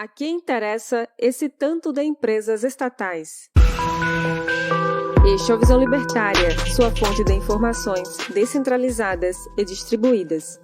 A quem interessa esse tanto de empresas estatais? Este é o Visão Libertária, sua fonte de informações descentralizadas e distribuídas.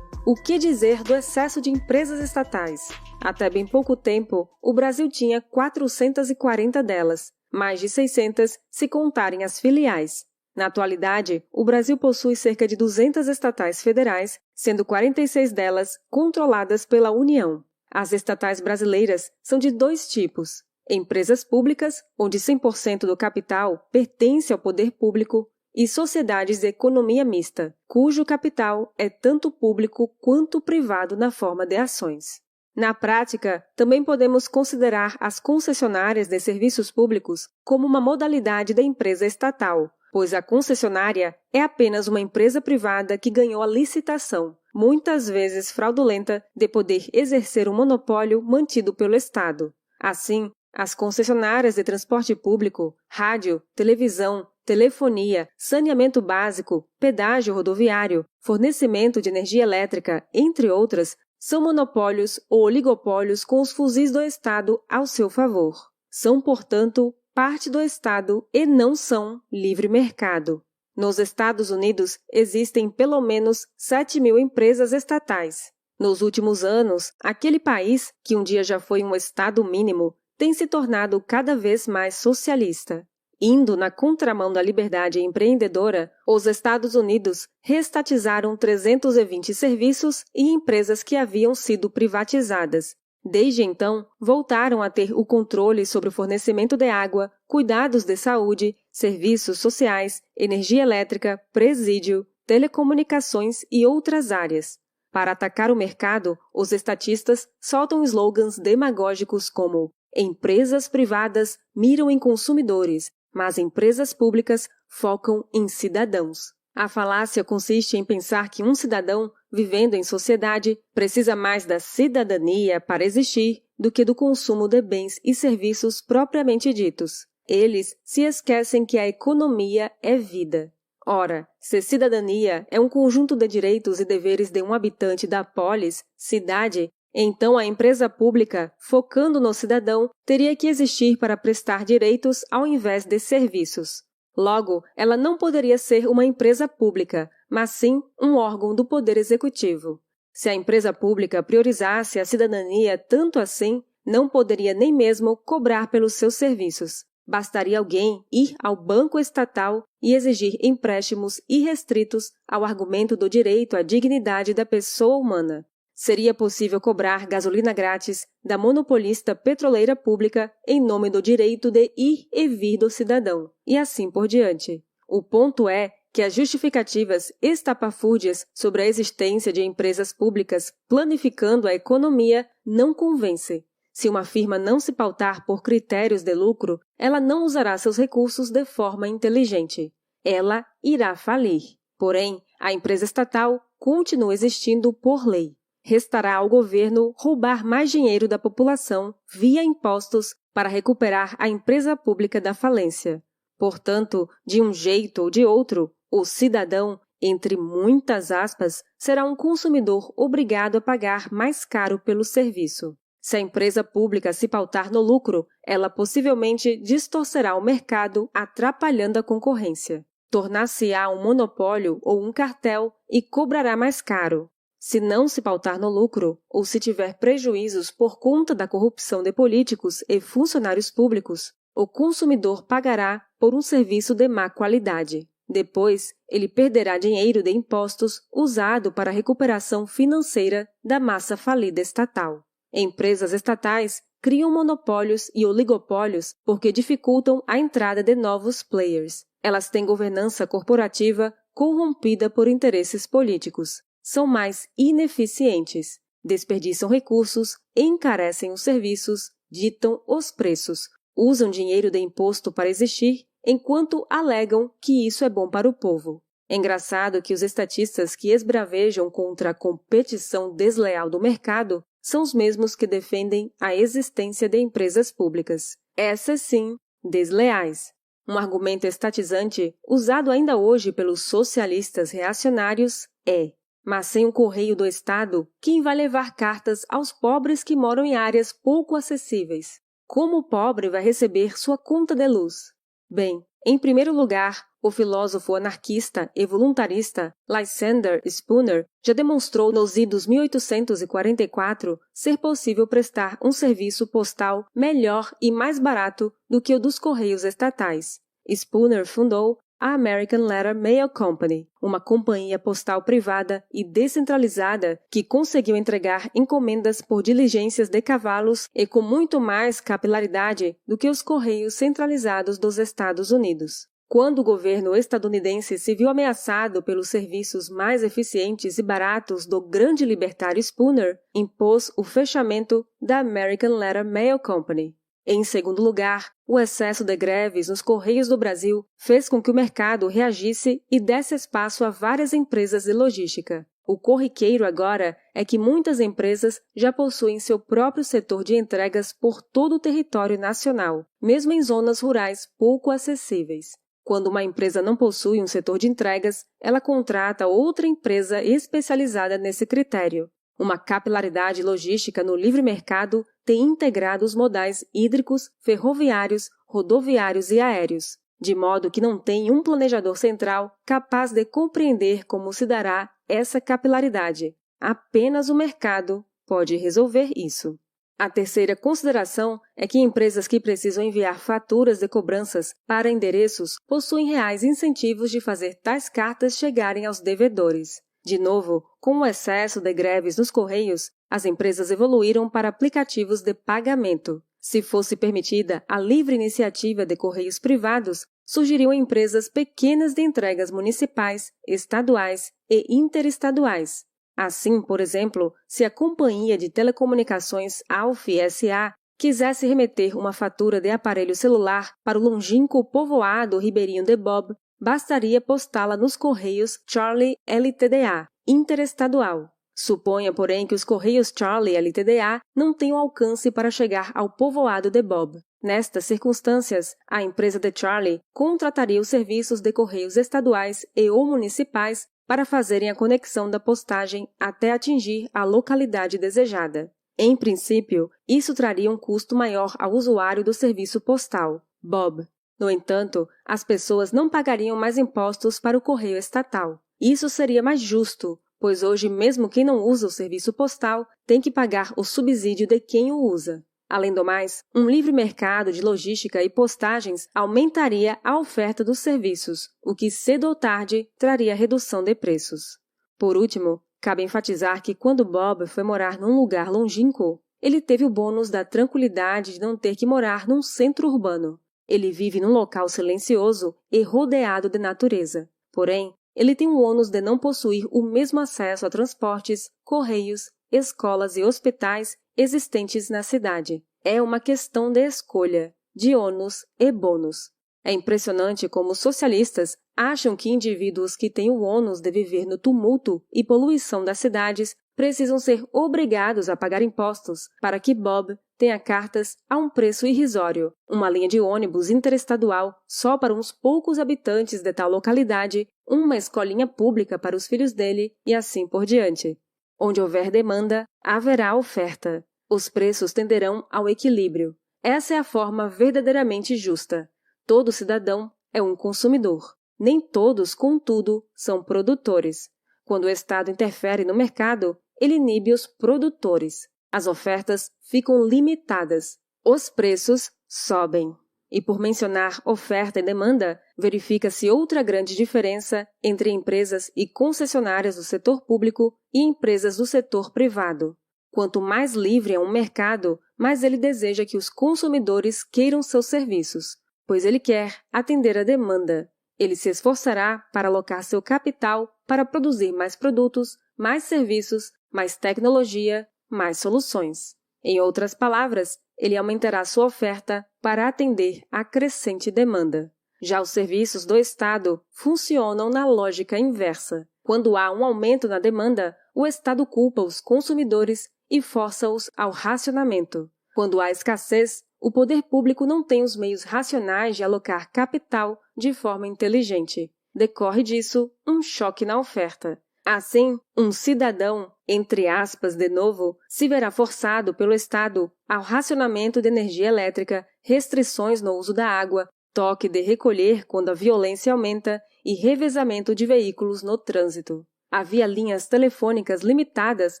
O que dizer do excesso de empresas estatais? Até bem pouco tempo, o Brasil tinha 440 delas, mais de 600 se contarem as filiais. Na atualidade, o Brasil possui cerca de 200 estatais federais, sendo 46 delas controladas pela União. As estatais brasileiras são de dois tipos: empresas públicas, onde 100% do capital pertence ao poder público, e sociedades de economia mista, cujo capital é tanto público quanto privado na forma de ações. Na prática, também podemos considerar as concessionárias de serviços públicos como uma modalidade da empresa estatal, pois a concessionária é apenas uma empresa privada que ganhou a licitação, muitas vezes fraudulenta, de poder exercer um monopólio mantido pelo Estado. Assim, as concessionárias de transporte público, rádio, televisão, telefonia, saneamento básico, pedágio rodoviário, fornecimento de energia elétrica, entre outras, são monopólios ou oligopólios com os fuzis do Estado ao seu favor. São, portanto, parte do Estado e não são livre mercado. Nos Estados Unidos, existem pelo menos 7.000 empresas estatais. Nos últimos anos, aquele país, que um dia já foi um Estado mínimo, tem se tornado cada vez mais socialista. Indo na contramão da liberdade empreendedora, os Estados Unidos reestatizaram 320 serviços e empresas que haviam sido privatizadas. Desde então, voltaram a ter o controle sobre o fornecimento de água, cuidados de saúde, serviços sociais, energia elétrica, presídio, telecomunicações e outras áreas. Para atacar o mercado, os estatistas soltam slogans demagógicos como "empresas privadas miram em consumidores, mas empresas públicas focam em cidadãos". A falácia consiste em pensar que um cidadão, vivendo em sociedade, precisa mais da cidadania para existir do que do consumo de bens e serviços propriamente ditos. Eles se esquecem que a economia é vida. Ora, se cidadania é um conjunto de direitos e deveres de um habitante da polis, cidade, então a empresa pública, focando no cidadão, teria que existir para prestar direitos ao invés de serviços. Logo, ela não poderia ser uma empresa pública, mas sim um órgão do Poder Executivo. Se a empresa pública priorizasse a cidadania tanto assim, não poderia nem mesmo cobrar pelos seus serviços. Bastaria alguém ir ao banco estatal e exigir empréstimos irrestritos ao argumento do direito à dignidade da pessoa humana. Seria possível cobrar gasolina grátis da monopolista petroleira pública em nome do direito de ir e vir do cidadão, e assim por diante. O ponto é que as justificativas estapafúrdias sobre a existência de empresas públicas planificando a economia não convencem. Se uma firma não se pautar por critérios de lucro, ela não usará seus recursos de forma inteligente. Ela irá falir. Porém, a empresa estatal continua existindo por lei. Restará ao governo roubar mais dinheiro da população via impostos para recuperar a empresa pública da falência. Portanto, de um jeito ou de outro, o cidadão, entre muitas aspas, será um consumidor obrigado a pagar mais caro pelo serviço. Se a empresa pública se pautar no lucro, ela possivelmente distorcerá o mercado, atrapalhando a concorrência. Tornar-se-á um monopólio ou um cartel e cobrará mais caro. Se não se pautar no lucro, ou se tiver prejuízos por conta da corrupção de políticos e funcionários públicos, o consumidor pagará por um serviço de má qualidade. Depois, ele perderá dinheiro de impostos usado para a recuperação financeira da massa falida estatal. Empresas estatais criam monopólios e oligopólios porque dificultam a entrada de novos players. Elas têm governança corporativa corrompida por interesses políticos. São mais ineficientes, desperdiçam recursos, encarecem os serviços, ditam os preços, usam dinheiro de imposto para existir, enquanto alegam que isso é bom para o povo. É engraçado que os estatistas que esbravejam contra a competição desleal do mercado são os mesmos que defendem a existência de empresas públicas. Essas sim, desleais. Um argumento estatizante usado ainda hoje pelos socialistas reacionários é: Mas sem o correio do Estado, quem vai levar cartas aos pobres que moram em áreas pouco acessíveis? Como o pobre vai receber sua conta de luz? Bem, em primeiro lugar, o filósofo anarquista e voluntarista Lysander Spooner já demonstrou nos idos 1844 ser possível prestar um serviço postal melhor e mais barato do que o dos correios estatais. Spooner fundou a American Letter Mail Company, uma companhia postal privada e descentralizada que conseguiu entregar encomendas por diligências de cavalos e com muito mais capilaridade do que os correios centralizados dos Estados Unidos. Quando o governo estadunidense se viu ameaçado pelos serviços mais eficientes e baratos do grande libertário Spooner, impôs o fechamento da American Letter Mail Company. Em segundo lugar, o excesso de greves nos Correios do Brasil fez com que o mercado reagisse e desse espaço a várias empresas de logística. O corriqueiro agora é que muitas empresas já possuem seu próprio setor de entregas por todo o território nacional, mesmo em zonas rurais pouco acessíveis. Quando uma empresa não possui um setor de entregas, ela contrata outra empresa especializada nesse critério. Uma capilaridade logística no livre mercado tem integrado os modais hídricos, ferroviários, rodoviários e aéreos, de modo que não tem um planejador central capaz de compreender como se dará essa capilaridade. Apenas o mercado pode resolver isso. A terceira consideração é que empresas que precisam enviar faturas de cobranças para endereços possuem reais incentivos de fazer tais cartas chegarem aos devedores. De novo, com o excesso de greves nos Correios, as empresas evoluíram para aplicativos de pagamento. Se fosse permitida a livre iniciativa de correios privados, surgiriam empresas pequenas de entregas municipais, estaduais e interestaduais. Assim, por exemplo, se a Companhia de Telecomunicações Alf S.A. quisesse remeter uma fatura de aparelho celular para o longínquo povoado ribeirinho de Bob, bastaria postá-la nos Correios Charlie Ltda, interestadual. Suponha, porém, que os Correios Charlie Ltda não tenham alcance para chegar ao povoado de Bob. Nestas circunstâncias, a empresa de Charlie contrataria os serviços de correios estaduais e ou municipais para fazerem a conexão da postagem até atingir a localidade desejada. Em princípio, isso traria um custo maior ao usuário do serviço postal, Bob. No entanto, as pessoas não pagariam mais impostos para o correio estatal. Isso seria mais justo, pois hoje mesmo quem não usa o serviço postal tem que pagar o subsídio de quem o usa. Além do mais, um livre mercado de logística e postagens aumentaria a oferta dos serviços, o que cedo ou tarde traria redução de preços. Por último, cabe enfatizar que quando Bob foi morar num lugar longínquo, ele teve o bônus da tranquilidade de não ter que morar num centro urbano. Ele vive num local silencioso e rodeado de natureza. Porém, ele tem o ônus de não possuir o mesmo acesso a transportes, correios, escolas e hospitais existentes na cidade. É uma questão de escolha, de ônus e bônus. É impressionante como os socialistas acham que indivíduos que têm o ônus de viver no tumulto e poluição das cidades precisam ser obrigados a pagar impostos para que Bob tenha cartas a um preço irrisório, uma linha de ônibus interestadual só para uns poucos habitantes de tal localidade, uma escolinha pública para os filhos dele e assim por diante. Onde houver demanda, haverá oferta. Os preços tenderão ao equilíbrio. Essa é a forma verdadeiramente justa. Todo cidadão é um consumidor. Nem todos, contudo, são produtores. Quando o Estado interfere no mercado, ele inibe os produtores. As ofertas ficam limitadas. Os preços sobem. E por mencionar oferta e demanda, verifica-se outra grande diferença entre empresas e concessionárias do setor público e empresas do setor privado. Quanto mais livre é um mercado, mais ele deseja que os consumidores queiram seus serviços, pois ele quer atender a demanda. Ele se esforçará para alocar seu capital para produzir mais produtos, mais serviços, mais tecnologia, mais soluções. Em outras palavras, ele aumentará sua oferta para atender à crescente demanda. Já os serviços do Estado funcionam na lógica inversa. Quando há um aumento na demanda, o Estado culpa os consumidores e força-os ao racionamento. Quando há escassez, o poder público não tem os meios racionais de alocar capital de forma inteligente. Decorre disso um choque na oferta. Assim, um cidadão, entre aspas de novo, se verá forçado pelo Estado ao racionamento de energia elétrica, restrições no uso da água, toque de recolher quando a violência aumenta e revezamento de veículos no trânsito. Havia linhas telefônicas limitadas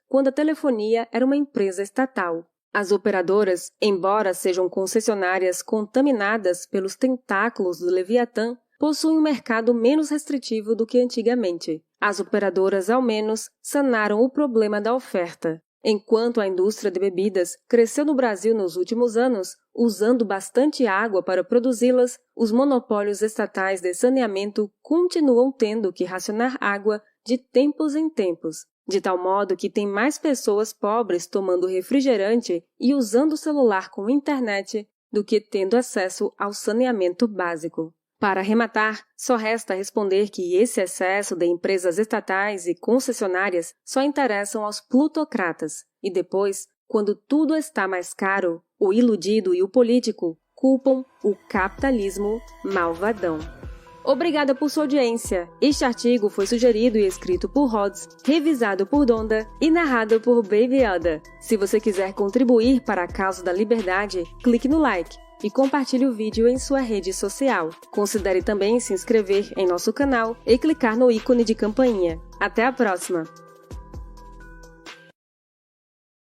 quando a telefonia era uma empresa estatal. As operadoras, embora sejam concessionárias contaminadas pelos tentáculos do Leviatã, possuem um mercado menos restritivo do que antigamente. As operadoras, ao menos, sanaram o problema da oferta. Enquanto a indústria de bebidas cresceu no Brasil nos últimos anos, usando bastante água para produzi-las, os monopólios estatais de saneamento continuam tendo que racionar água de tempos em tempos, de tal modo que tem mais pessoas pobres tomando refrigerante e usando o celular com internet do que tendo acesso ao saneamento básico. Para arrematar, só resta responder que esse excesso de empresas estatais e concessionárias só interessam aos plutocratas, e depois, quando tudo está mais caro, o iludido e o político culpam o capitalismo malvadão. Obrigada por sua audiência. Este artigo foi sugerido e escrito por Rods, revisado por Donda e narrado por Baby Yoda. Se você quiser contribuir para a causa da liberdade, clique no like e compartilhe o vídeo em sua rede social. Considere também se inscrever em nosso canal e clicar no ícone de campainha. Até a próxima!